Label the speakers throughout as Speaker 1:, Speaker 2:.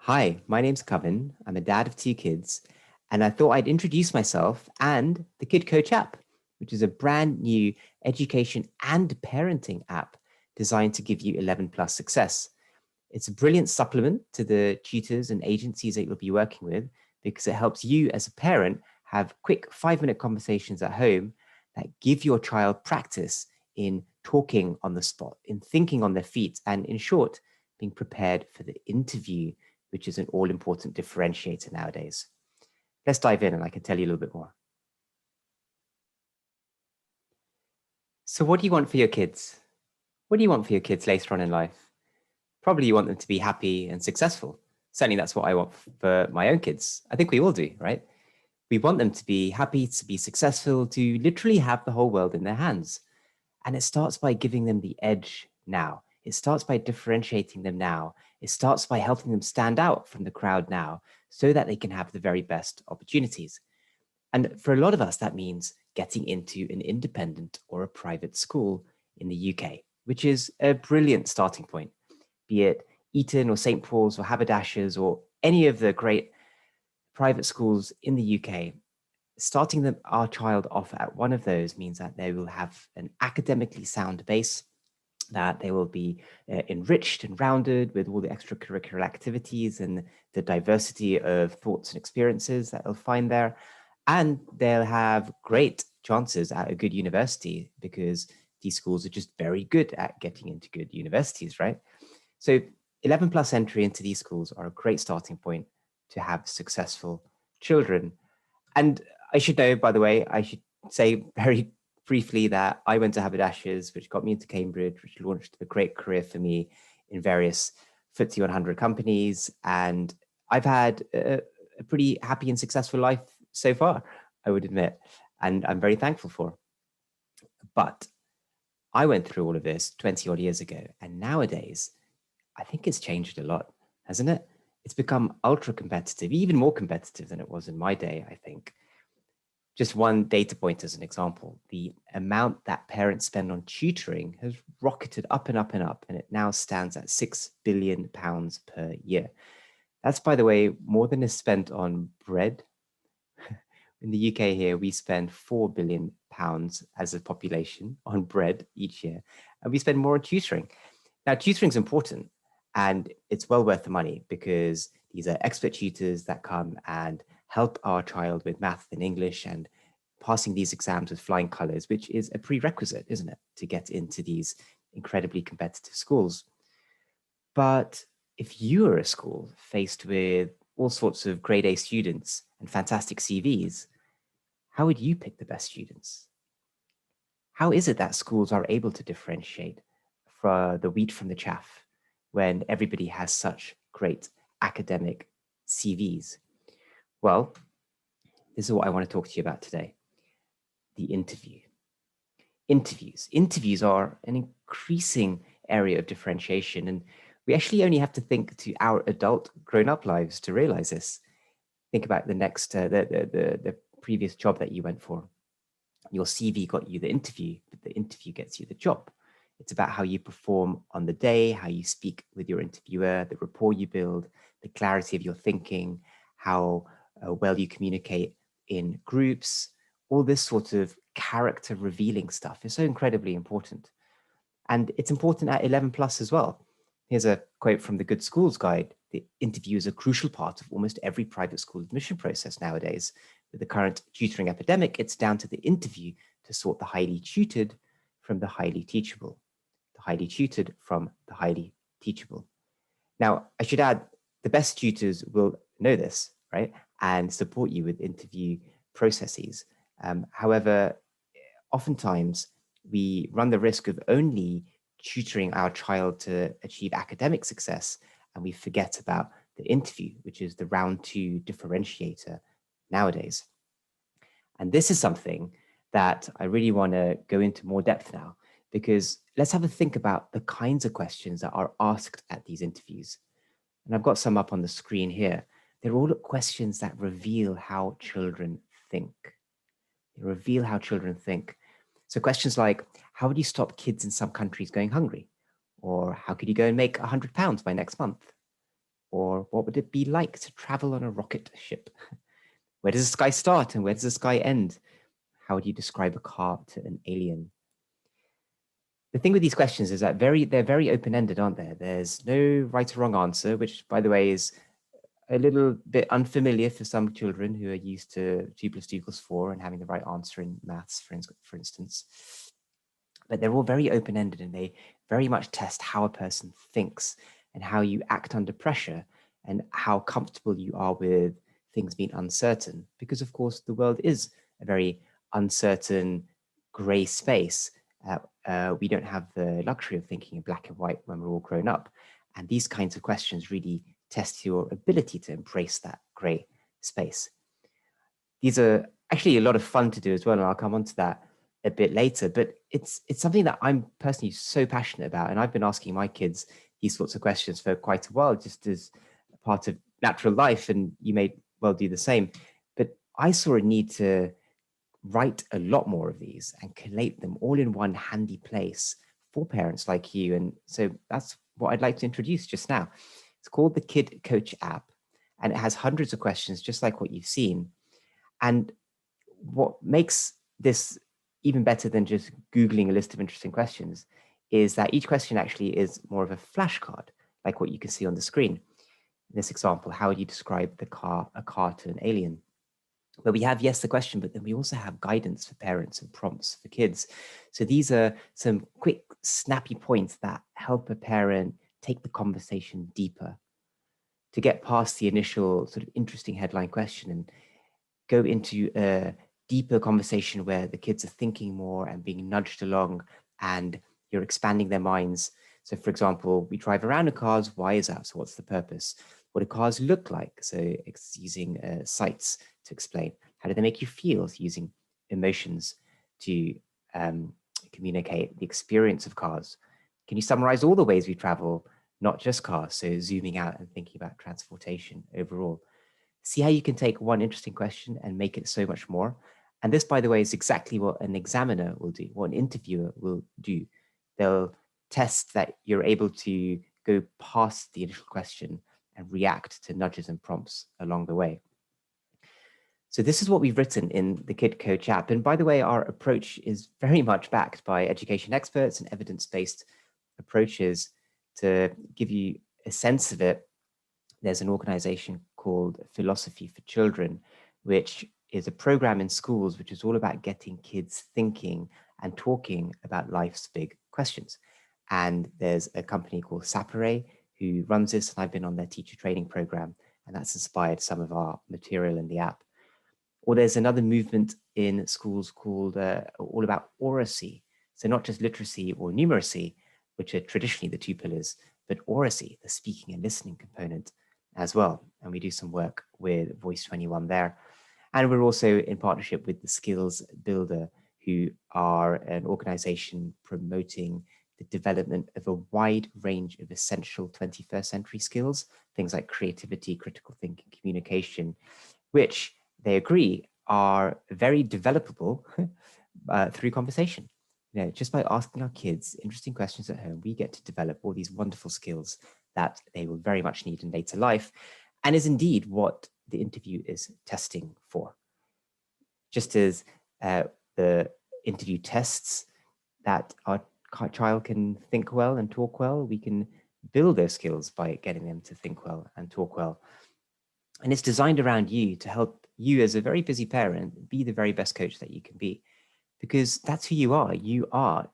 Speaker 1: Hi, my name's Coven. I'm a dad of two kids, and I thought I'd introduce myself and the KidCoachApp, which is a brand new education and parenting app designed to give you 11 plus success. It's a brilliant supplement to the tutors and agencies that you'll be working with because it helps you as a parent have quick 5-minute conversations at home that give your child practice in talking on the spot, in thinking on their feet, and in short, being prepared for the interview, which is an all-important differentiator nowadays. Let's dive in and I can tell you a little bit more. So what do you want for your kids? What do you want for your kids later on in life? Probably you want them to be happy and successful. Certainly that's what I want for my own kids. I think we all do, right? We want them to be happy, to be successful, to literally have the whole world in their hands. And it starts by giving them the edge now. It starts by differentiating them now. It starts by helping them stand out from the crowd now so that they can have the very best opportunities. And for a lot of us, that means getting into an independent or a private school in the UK, which is a brilliant starting point, be it Eton or St. Paul's or Haberdashers or any of the great private schools in the UK. Starting our child off at one of those means that they will have an academically sound base, that they will be enriched and rounded with all the extracurricular activities and the diversity of thoughts and experiences that they'll find there. And they'll have great chances at a good university because these schools are just very good at getting into good universities, right? So 11 plus entry into these schools are a great starting point to have successful children. And I should know, by the way, I should say very briefly that I went to Haberdashers, which got me into Cambridge, which launched a great career for me in various FTSE 100 companies. And I've had a pretty happy and successful life so far, I would admit, and I'm very thankful for. But I went through all of this 20 odd years ago, and nowadays, I think it's changed a lot, hasn't it? It's become ultra competitive, even more competitive than it was in my day, I think. Just one data point as an example, the amount that parents spend on tutoring has rocketed up and up and up, and it now stands at £6 billion per year. That's, by the way, more than is spent on bread. In the UK here, we spend £4 billion as a population on bread each year, and we spend more on tutoring. Now, tutoring is important, and it's well worth the money because these are expert tutors that come and help our child with math and English and passing these exams with flying colors, which is a prerequisite, isn't it, to get into these incredibly competitive schools. But if you are a school faced with all sorts of grade A students and fantastic CVs, how would you pick the best students? How is it that schools are able to differentiate for the wheat from the chaff when everybody has such great academic CVs? Well, this is what I want to talk to you about today. The interview. Interviews are an increasing area of differentiation, and we actually only have to think to our adult grown-up lives to realize this. Think about the next, the previous job that you went for. Your CV got you the interview, but the interview gets you the job. It's about how you perform on the day, how you speak with your interviewer, the rapport you build, the clarity of your thinking, how well you communicate in groups. All this sort of character revealing stuff is so incredibly important. And it's important at 11 plus as well. Here's a quote from the Good Schools Guide. The interview is a crucial part of almost every private school admission process nowadays. With the current tutoring epidemic, it's down to the interview to sort the highly tutored from the highly teachable, the highly tutored from the highly teachable. Now, I should add, the best tutors will know this, right? And support you with interview processes. However, oftentimes we run the risk of only tutoring our child to achieve academic success, and we forget about the interview, which is the round 2 differentiator nowadays. And this is something that I really want to go into more depth now, because let's have a think about the kinds of questions that are asked at these interviews. And I've got some up on the screen here. They're all questions that reveal how children think. They reveal how children think. So questions like, how would you stop kids in some countries going hungry? Or how could you go and make £100 by next month? Or what would it be like to travel on a rocket ship? Where does the sky start and where does the sky end? How would you describe a car to an alien? The thing with these questions is that they're very open-ended, aren't they? There's no right or wrong answer, which, by the way, is a little bit unfamiliar for some children who are used to 2 + 2 = 4 and having the right answer in maths, for instance. But they're all very open-ended, and they very much test how a person thinks and how you act under pressure and how comfortable you are with things being uncertain. Because, of course, the world is a very uncertain, gray space. We don't have the luxury of thinking in black and white when we're all grown up. And these kinds of questions really test your ability to embrace that gray space. These are actually a lot of fun to do as well, and I'll come on to that a bit later, but it's something that I'm personally so passionate about, and I've been asking my kids these sorts of questions for quite a while, just as a part of natural life, and you may well do the same. But I saw a need to write a lot more of these and collate them all in one handy place for parents like you. And so that's what I'd like to introduce just now. It's called the KidCoach app, and it has hundreds of questions, just like what you've seen. And what makes this even better than just Googling a list of interesting questions is that each question actually is more of a flashcard, like what you can see on the screen. In this example, how would you describe a car to an alien? Where we have, yes, the question, but then we also have guidance for parents and prompts for kids. So these are some quick, snappy points that help a parent take the conversation deeper, to get past the initial sort of interesting headline question and go into a deeper conversation where the kids are thinking more and being nudged along and you're expanding their minds. So, for example, we drive around in cars. Why is that? So what's the purpose? What do cars look like? So it's using sights to explain. How do they make you feel? So using emotions to communicate the experience of cars. Can you summarize all the ways we travel, not just cars? So zooming out and thinking about transportation overall. See how you can take one interesting question and make it so much more. And this, by the way, is exactly what an examiner will do, what an interviewer will do. They'll test that you're able to go past the initial question and react to nudges and prompts along the way. So this is what we've written in the KidCoach app. And by the way, our approach is very much backed by education experts and evidence-based approaches. To give you a sense of it, there's an organization called Philosophy for Children, which is a program in schools which is all about getting kids thinking and talking about life's big questions. And there's a company called Sapere who runs this, and I've been on their teacher training program, and that's inspired some of our material in the app. Or there's another movement in schools called all about oracy. So not just literacy or numeracy, which are traditionally the two pillars, but oracy, the speaking and listening component as well. And we do some work with Voice 21 there. And we're also in partnership with the Skills Builder, who are an organization promoting the development of a wide range of essential 21st century skills, things like creativity, critical thinking, communication, which they agree are very developable through conversation. You know, just by asking our kids interesting questions at home, we get to develop all these wonderful skills that they will very much need in later life, and is indeed what the interview is testing for. Just as the interview tests that our child can think well and talk well, we can build those skills by getting them to think well and talk well. And it's designed around you to help you as a very busy parent be the very best coach that you can be, because that's who you are. You are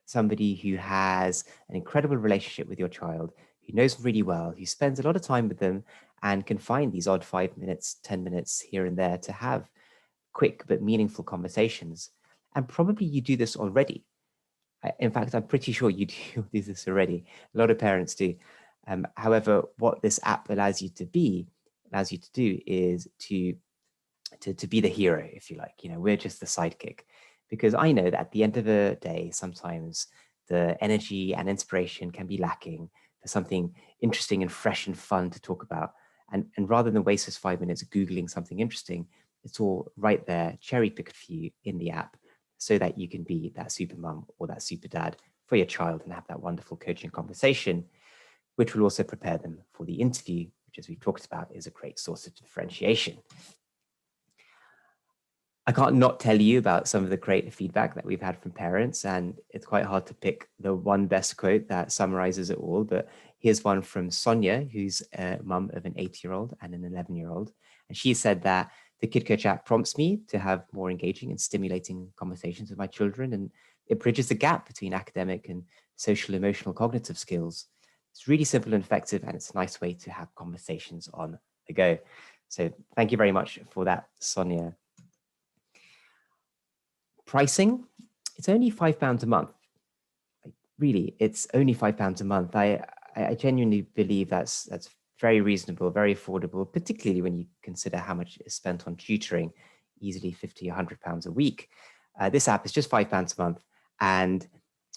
Speaker 1: somebody who has an incredible relationship with your child, who knows them really well, who spends a lot of time with them and can find these odd 5 minutes, 10 minutes here and there to have quick but meaningful conversations. And probably you do this already. In fact, I'm pretty sure you do this already. A lot of parents do. However, what this app allows you to do is to be the hero, if you like. You know, we're just the sidekick, because I know that at the end of the day, sometimes the energy and inspiration can be lacking for something interesting and fresh and fun to talk about. And rather than waste those 5 minutes Googling something interesting, it's all right there, cherry picked for you in the app, so that you can be that super mum or that super dad for your child and have that wonderful coaching conversation. which will also prepare them for the interview, which, as we talked about, is a great source of differentiation. I can't not tell you about some of the great feedback that we've had from parents, and it's quite hard to pick the one best quote that summarizes it all, but here's one from Sonia, who's a mum of an 8-year-old and an 11-year-old. And she said that the KidCoach app prompts me to have more engaging and stimulating conversations with my children, and it bridges the gap between academic and social, emotional, cognitive skills. It's really simple and effective, and it's a nice way to have conversations on the go. So thank you very much for that, Sonia. Pricing, it's only £5 a month. Really, it's only £5 a month. I genuinely believe that's very reasonable, very affordable, particularly when you consider how much is spent on tutoring, easily £50, £100 a week. This app is just £5 a month and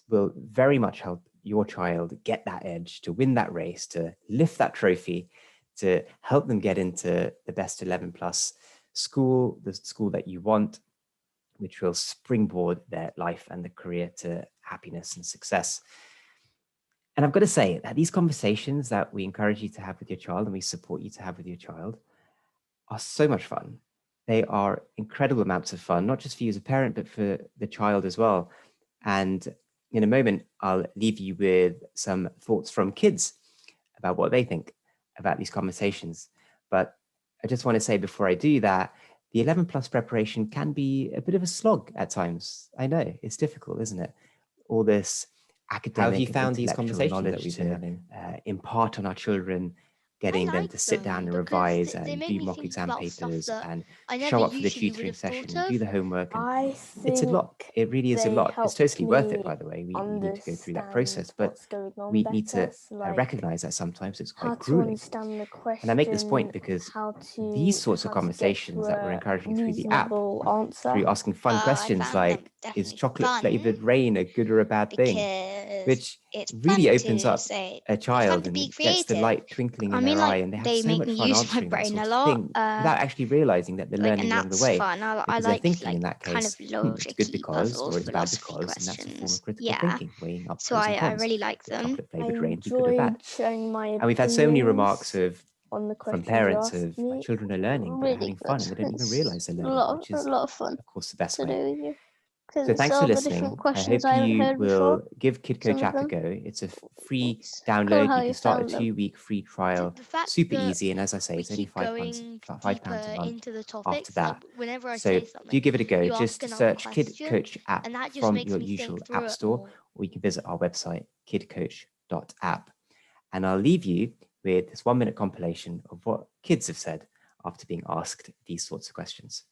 Speaker 1: will very much help your child get that edge, to win that race, to lift that trophy, to help them get into the best 11 plus school, the school that you want, which will springboard their life and the career to happiness and success. And I've got to say that these conversations that we encourage you to have with your child and we support you to have with your child are so much fun. They are incredible amounts of fun, not just for you as a parent, but for the child as well. And in a moment, I'll leave you with some thoughts from kids about what they think about these conversations. But I just want to say before I do that, the 11 plus preparation can be a bit of a slog at times. I know it's difficult, isn't it? All this academic, how have you found these conversations that we've been having? Impart on our children, getting them to sit down and revise and do mock exam papers and show up for the tutoring session and do the homework. And it's a lot. It really is a lot. It's totally worth it, by the way. We need to go through that process, but we need to recognize that sometimes it's quite grueling. And I make this point because these sorts of conversations that we're encouraging through the app, through asking fun questions like, is chocolate flavored rain a good or a bad thing? Which really opens up a child and gets the light twinkling in their eye, and they have so much fun answering that sort of thing without actually realizing that they're learning along the way. Because they're thinking in that case, it's good because, or it's bad because, and that's a form of critical thinking, weighing up pros and cons. I really like them. Chocolate flavored rain be good or bad. And we've had so many remarks from parents of my children are learning, they're having fun, and they don't even realize they're learning, which is, of course, the best way. So thanks for listening. I hope you will give KidCoachApp a go. It's a free download. You can start a 2-week free trial. Super easy. And as I say, it's only £5 a month after that. So do give it a go. Just search KidCoachApp from your usual app store, or you can visit our website, KidCoach.app. And I'll leave you with this 1-minute compilation of what kids have said after being asked these sorts of questions.